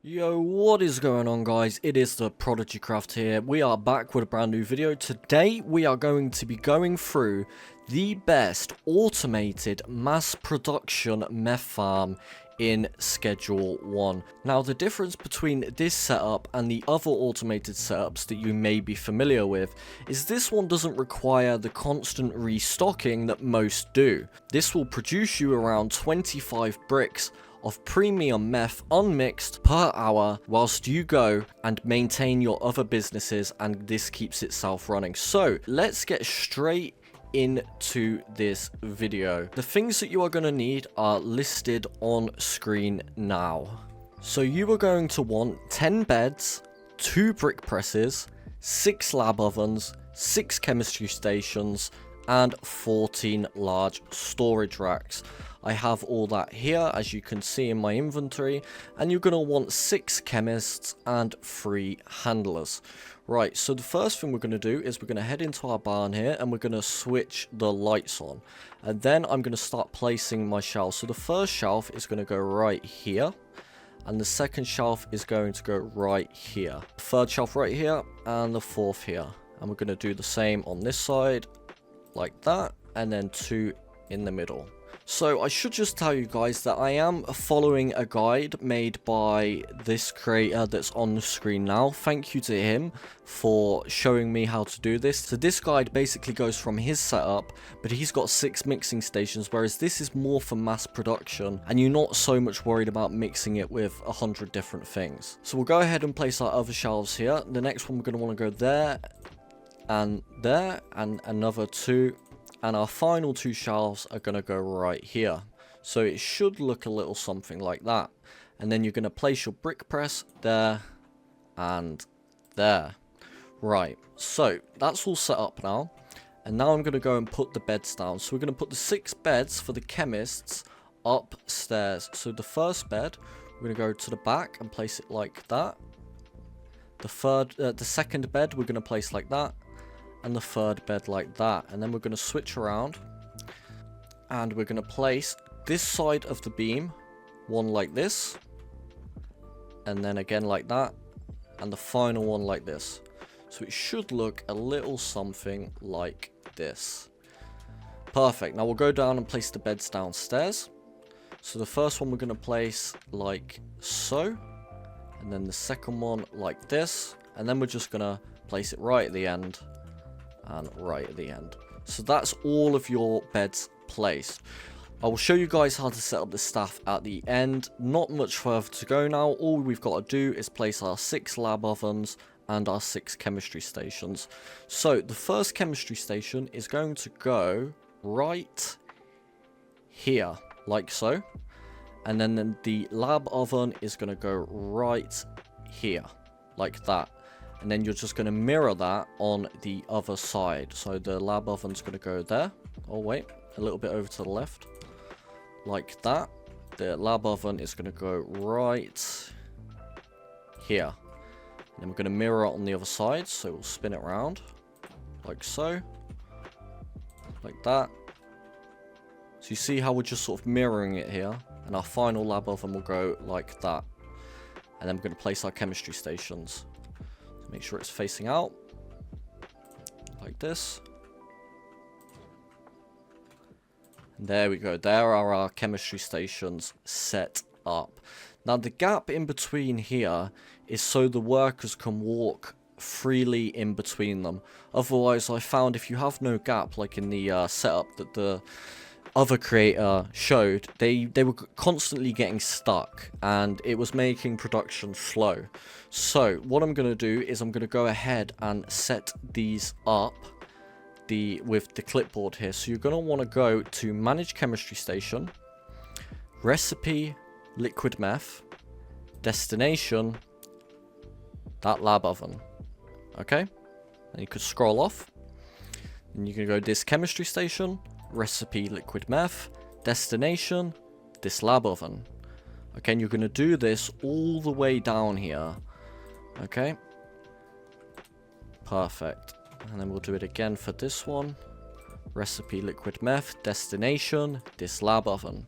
Yo, what is going on, guys? It is the ProdigyCraft here. We are back with a brand new video. Today we are going to be going through the best automated mass production meth farm in Schedule 1. Now, the difference between this setup and the other automated setups that you may be familiar with is this one doesn't require the constant restocking that most do. This will produce you around 25 bricks of premium meth unmixed per hour whilst you go and maintain your other businesses, and this keeps itself running. So let's get straight into this video. The things that you are going to need are listed on screen now. So you are going to want 10 beds, 2 brick presses, 6 lab ovens, 6 chemistry stations, and 14 large storage racks. I have all that here, as you can see in my inventory, and you're going to want 6 chemists and 3 handlers. Right, so the first thing we're going to do is we're going to head into our barn here, and we're going to switch the lights on. And then I'm going to start placing my shelves. So the first shelf is going to go right here, and the second shelf is going to go right here. The third shelf right here, and the fourth here. And we're going to do the same on this side, like that, and then 2 in the middle. So I should just tell you guys that I am following a guide made by this creator that's on the screen now. Thank you to him for showing me how to do this. So this guide basically goes from his setup, but he's got 6 mixing stations, whereas this is more for mass production, and you're not so much worried about mixing it with 100 different things. So we'll go ahead and place our other shelves here. The next one we're going to want to go there, and another 2. And our final 2 shelves are going to go right here. So it should look a little something like that. And then you're going to place your brick press there and there. Right, so that's all set up now. And now I'm going to go and put the beds down. So we're going to put the 6 beds for the chemists upstairs. So the first bed, we're going to go to the back and place it like that. The second bed, we're going to place like that. And the third bed like that. And then we're going to switch around, and we're going to place this side of the beam, one like this, and then again like that, and the final one like this. So it should look a little something like this. Perfect. Now we'll go down and place the beds downstairs. So the first one we're going to place like so, and then the second one like this, and then we're just going to place it right at the end. And right at the end. So that's all of your beds placed. I will show you guys how to set up the staff at the end. Not much further to go now. All we've got to do is place our 6 lab ovens and our 6 chemistry stations. So the first chemistry station is going to go right here, like so. And then the lab oven is going to go right here, like that. And then you're just going to mirror that on the other side. So the lab oven's going to go there. Oh, wait. A little bit over to the left. Like that. The lab oven is going to go right here. And then we're going to mirror it on the other side. So we'll spin it around. Like so. Like that. So you see how we're just sort of mirroring it here. And our final lab oven will go like that. And then we're going to place our chemistry stations. Make sure it's facing out, like this. And there we go. There are our chemistry stations set up. Now the gap in between here is so the workers can walk freely in between them. Otherwise, I found if you have no gap, like in the setup that the other creator showed, they were constantly getting stuck, and it was making production slow. So what I'm going to do is I'm going to go ahead and set these up with the clipboard here. So you're going to want to go to manage chemistry station, recipe liquid meth, destination that lab oven. Okay, and you could scroll off, and you can go this chemistry station, recipe liquid meth, destination this lab oven. Okay, and you're going to do this all the way down here. Okay, perfect. And then we'll do it again for this one, recipe liquid meth, destination this lab oven.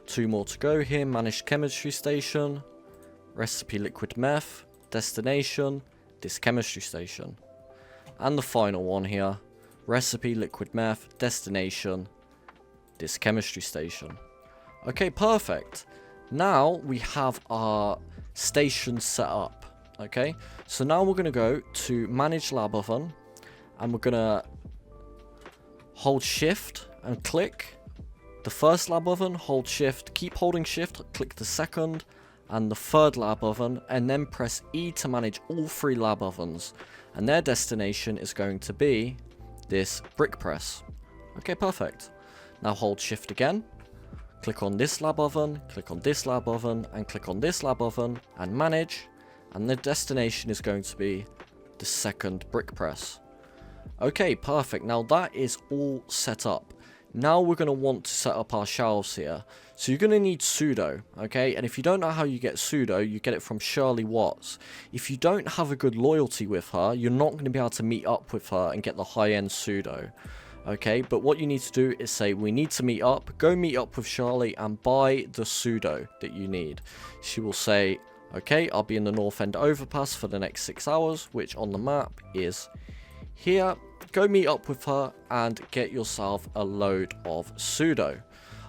2 more to go here. Managed chemistry station, recipe liquid meth, destination, this chemistry station. And the final one here, recipe liquid meth, destination, this chemistry station. Okay, perfect. Now we have our station set up. Okay, so now we're going to go to manage lab oven, and we're going to hold shift and click the first lab oven, hold shift, keep holding shift, click the second and the third lab oven, and then press E to manage all 3 lab ovens, and their destination is going to be this brick press. Okay, perfect. Now hold shift again, click on this lab oven, click on this lab oven, and click on this lab oven, and manage, and the destination is going to be the second brick press. Okay, perfect. Now that is all set up. Now we're going to want to set up our shelves here. So you're going to need pseudo, okay? And if you don't know how you get pseudo, you get it from Shirley Watts. If you don't have a good loyalty with her, you're not going to be able to meet up with her and get the high-end pseudo, okay? But what you need to do is say, we need to meet up. Go meet up with Shirley and buy the pseudo that you need. She will say, okay, I'll be in the North End overpass for the next 6 hours, which on the map is here. Go meet up with her and get yourself a load of pseudo.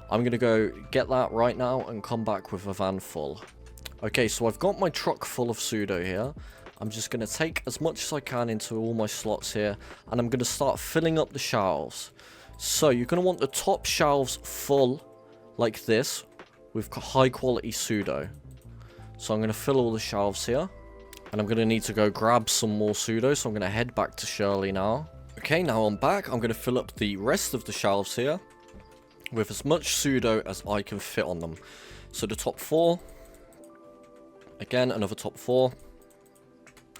I'm going to go get that right now and come back with a van full. Okay, so I've got my truck full of pseudo here. I'm just going to take as much as I can into all my slots here, and I'm going to start filling up the shelves. So you're going to want the top shelves full like this with high quality pseudo. So I'm going to fill all the shelves here, and I'm going to need to go grab some more pseudo, so I'm going to head back to Shirley now. Okay, now I'm back. I'm going to fill up the rest of the shelves here with as much pseudo as I can fit on them. So the top 4. Again, another top 4.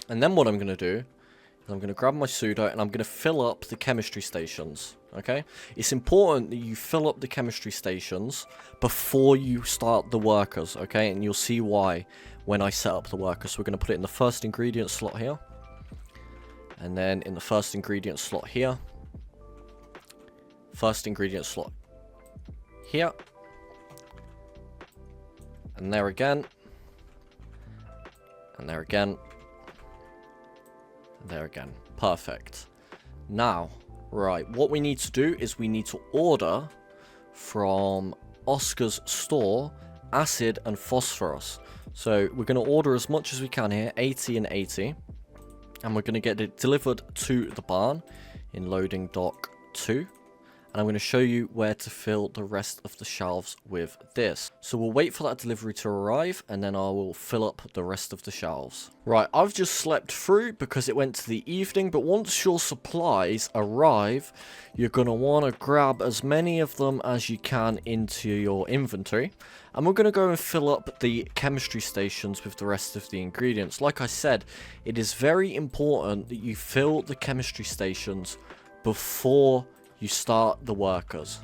And then what I'm going to do is I'm going to grab my pseudo and I'm going to fill up the chemistry stations. Okay? It's important that you fill up the chemistry stations before you start the workers. Okay? And you'll see why when I set up the workers. So we're going to put it in the first ingredient slot here. And then in the first ingredient slot here. First ingredient slot here. And there again. And there again. And there again. Perfect. Now, right, what we need to do is we need to order from Oscar's store acid and phosphorus. So we're going to order as much as we can here, 80 and 80. And we're going to get it delivered to the barn in loading dock 2. And I'm going to show you where to fill the rest of the shelves with this. So we'll wait for that delivery to arrive, and then I will fill up the rest of the shelves. Right, I've just slept through because it went to the evening, but once your supplies arrive, you're going to want to grab as many of them as you can into your inventory. And we're going to go and fill up the chemistry stations with the rest of the ingredients. Like I said, it is very important that you fill the chemistry stations before you start the workers.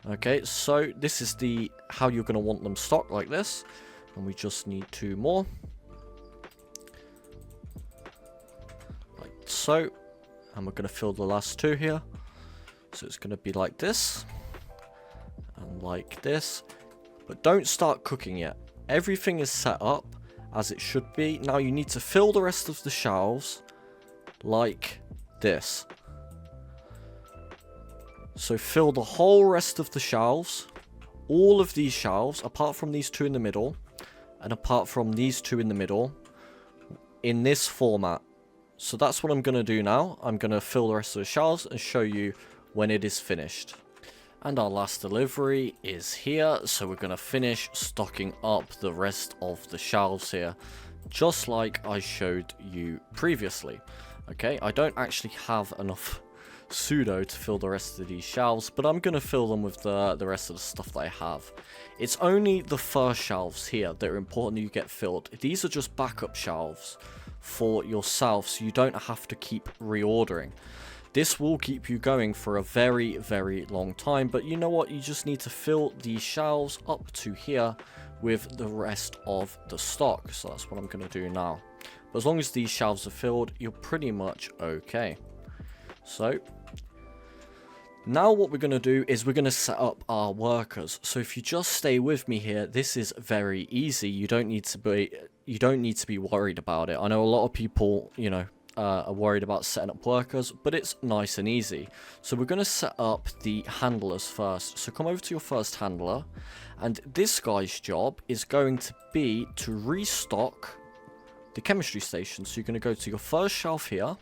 Okay, so this is the how you're going to want them stocked, like this. And we just need 2 more. Like so. And we're going to fill the last 2 here. So it's going to be like this. And like this. But don't start cooking yet. Everything is set up as it should be. Now you need to fill the rest of the shelves like this. So fill the whole rest of the shelves, all of these shelves, apart from these 2 in the middle, and apart from these 2 in the middle, in this format. So that's what I'm going to do now. I'm going to fill the rest of the shelves and show you when it is finished. And our last delivery is here, so we're going to finish stocking up the rest of the shelves here, just like I showed you previously. Okay, I don't actually have enough pseudo to fill the rest of these shelves, but I'm going to fill them with the rest of the stuff that I have. It's only the first shelves here that are important that you get filled. These are just backup shelves for yourself, so you don't have to keep reordering. This will keep you going for a very, very long time, but you know what? You just need to fill these shelves up to here with the rest of the stock. So that's what I'm going to do now. But as long as these shelves are filled, you're pretty much okay. So now what we're going to do is we're going to set up our workers. So if you just stay with me here, this is very easy. You don't need to be you don't need to be worried about it. I know a lot of people, you know, are worried about setting up workers, but it's nice and easy. So we're going to set up the handlers first. So come over to your first handler, and this guy's job is going to be to restock the chemistry station. So you're going to go to your first shelf here,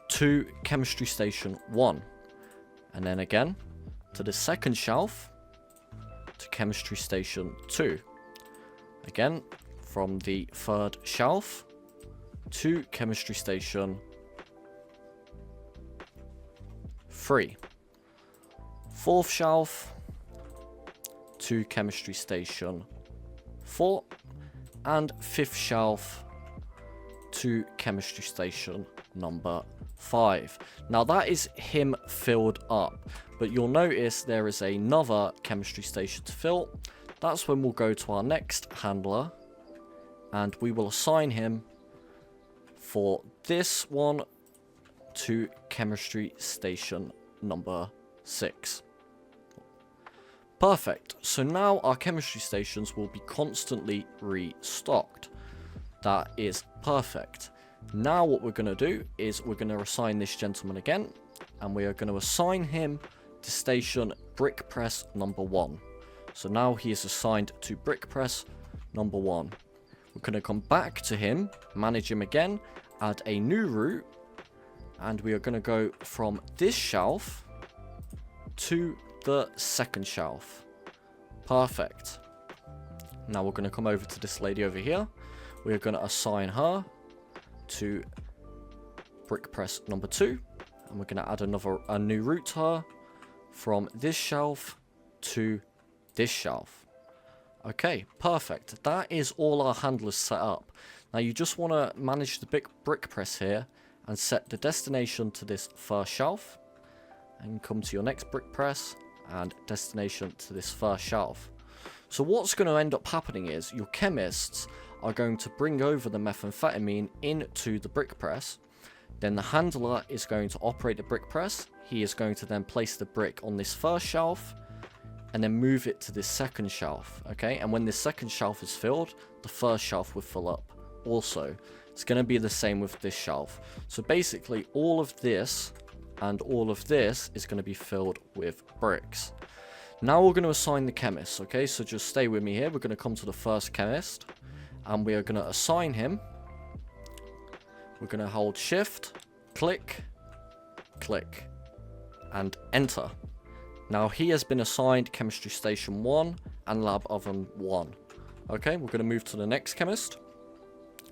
to chemistry station 1, and then again to the second shelf, to chemistry station 2, again from the third shelf to chemistry station 3, fourth shelf to chemistry station 4, and fifth shelf to chemistry station number 5. Now that is him filled up, but you'll notice there is another chemistry station to fill. That's when we'll go to our next handler, and we will assign him for this one to chemistry station number 6. Perfect. So now our chemistry stations will be constantly restocked. That is perfect. Now what we're going to do is we're going to assign this gentleman again, and we are going to assign him to station brick press number 1. So now he is assigned to brick press number 1. We're going to come back to him, manage him again, add a new route, and we are going to go from this shelf to the second shelf. Perfect. Now we're going to come over to this lady over here. We are going to assign her to brick press number 2, and we're going to add a new route to her from this shelf to this shelf. Okay, perfect. That is all our handlers set up. Now you just want to manage the big brick press here and set the destination to this first shelf, and come to your next brick press and destination to this first shelf. So what's going to end up happening is your chemists are going to bring over the methamphetamine into the brick press. Then the handler is going to operate the brick press. He is going to then place the brick on this first shelf and then move it to this second shelf. Okay, and when this second shelf is filled, the first shelf will fill up also. It's going to be the same with this shelf. So basically all of this and all of this is going to be filled with bricks. Now we're going to assign the chemist. Okay, so just stay with me here. We're going to come to the first chemist, and we are going to assign him. We're going to hold shift, click, click, and enter. Now he has been assigned chemistry station 1 and lab oven 1. Okay, we're going to move to the next chemist.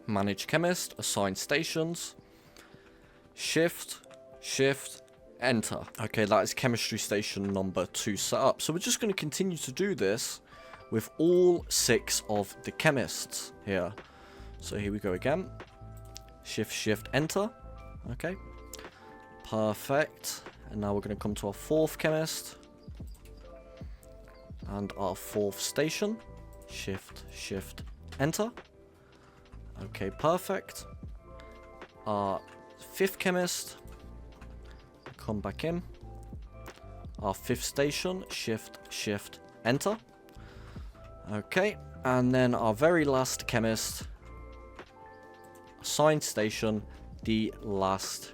Manage chemist, assign stations, shift, shift, enter. Okay, that is chemistry station number 2 set up. So we're just going to continue to do this with all 6 of the chemists here. So here we go again. Shift, shift, enter. Okay, perfect. And now we're going to come to our 4th chemist and our 4th station. Shift, shift, enter. Okay, perfect. Our 5th chemist, come back in. Our 5th station, shift, shift, enter. Okay, and then our very last chemist, assigned station, the last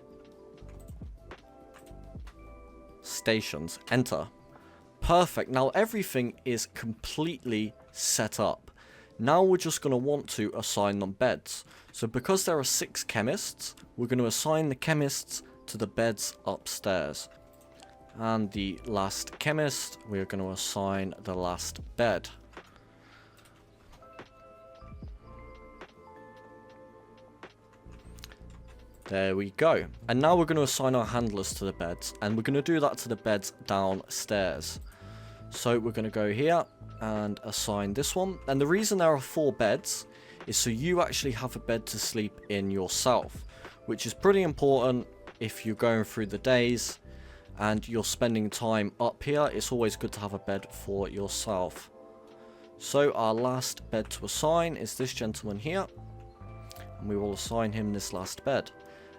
stations, enter. Perfect. Now everything is completely set up. Now we're just going to want to assign them beds. So because there are 6 chemists, we're going to assign the chemists to the beds upstairs. And the last chemist, we're going to assign the last bed. There we go. And now we're going to assign our handlers to the beds. And we're going to do that to the beds downstairs. So we're going to go here and assign this one. And the reason there are 4 beds is so you actually have a bed to sleep in yourself, which is pretty important if you're going through the days and you're spending time up here. It's always good to have a bed for yourself. So our last bed to assign is this gentleman here, and we will assign him this last bed.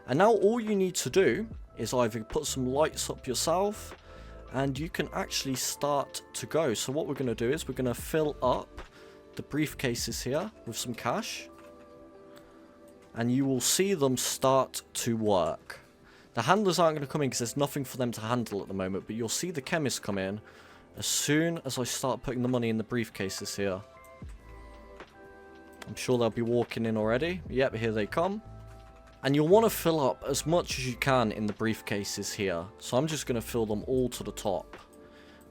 And now all you need to do is either put some lights up yourself, and you can actually start to go. So what we're going to do is we're going to fill up the briefcases here with some cash. And you will see them start to work. The handlers aren't going to come in because there's nothing for them to handle at the moment. But you'll see the chemists come in as soon as I start putting the money in the briefcases here. I'm sure they'll be walking in already. Yep, here they come. And you'll want to fill up as much as you can in the briefcases here. So I'm just going to fill them all to the top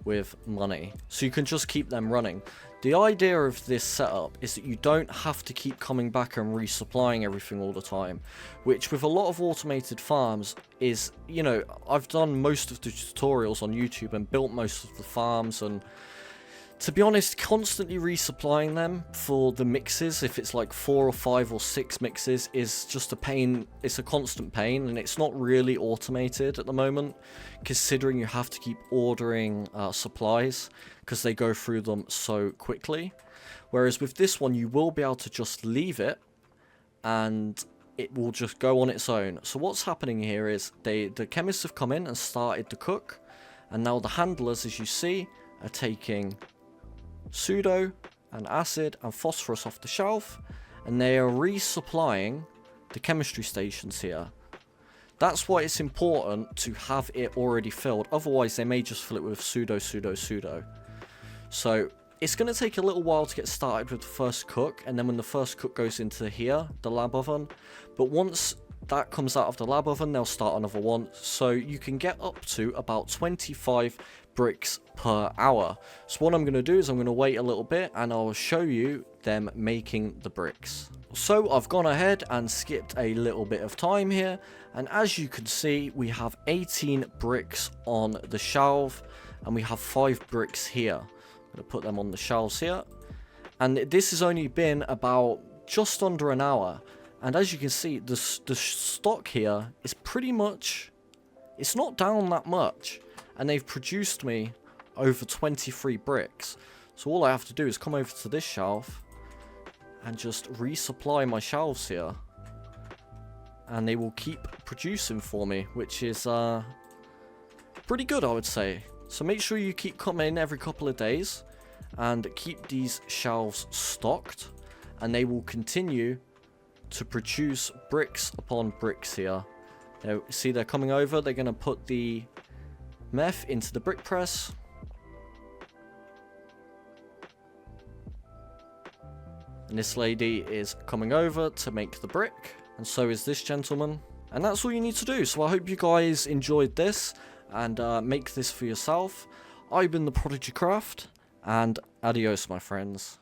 with money. So you can just keep them running. The idea of this setup is that you don't have to keep coming back and resupplying everything all the time. Which with a lot of automated farms is, you know, I've done most of the tutorials on YouTube and built most of the farms, and to be honest, constantly resupplying them for the mixes, if it's like 4 or 5 or 6 mixes, is just a pain. It's a constant pain, and it's not really automated at the moment, considering you have to keep ordering supplies, because they go through them so quickly. Whereas with this one, you will be able to just leave it, and it will just go on its own. So what's happening here is the chemists have come in and started to cook, and now the handlers, as you see, are taking pseudo and acid and phosphorus off the shelf, and they are resupplying the chemistry stations here. That's why it's important to have it already filled, otherwise they may just fill it with pseudo. So it's going to take a little while to get started with the first cook, and then when the first cook goes into here, the lab oven, but once that comes out of the lab oven, they'll start another one, so you can get up to about 25 bricks per hour. So what I'm going to do is I'm going to wait a little bit and I'll show you them making the bricks. So I've gone ahead and skipped a little bit of time here, and as you can see, we have 18 bricks on the shelf and we have 5 bricks here. I'm going to put them on the shelves here, and this has only been about just under an hour. And as you can see, the stock here is pretty much, it's not down that much. And they've produced me over 23 bricks. So all I have to do is come over to this shelf and just resupply my shelves here. And they will keep producing for me, which is pretty good, I would say. So make sure you keep coming every couple of days and keep these shelves stocked. And they will continue to produce bricks upon bricks here. Now, see, they're coming over. They're going to put the meth into the brick press. And this lady is coming over to make the brick. And so is this gentleman. And that's all you need to do. So I hope you guys enjoyed this and make this for yourself. I've been the ProdigyCraft, and adios, my friends.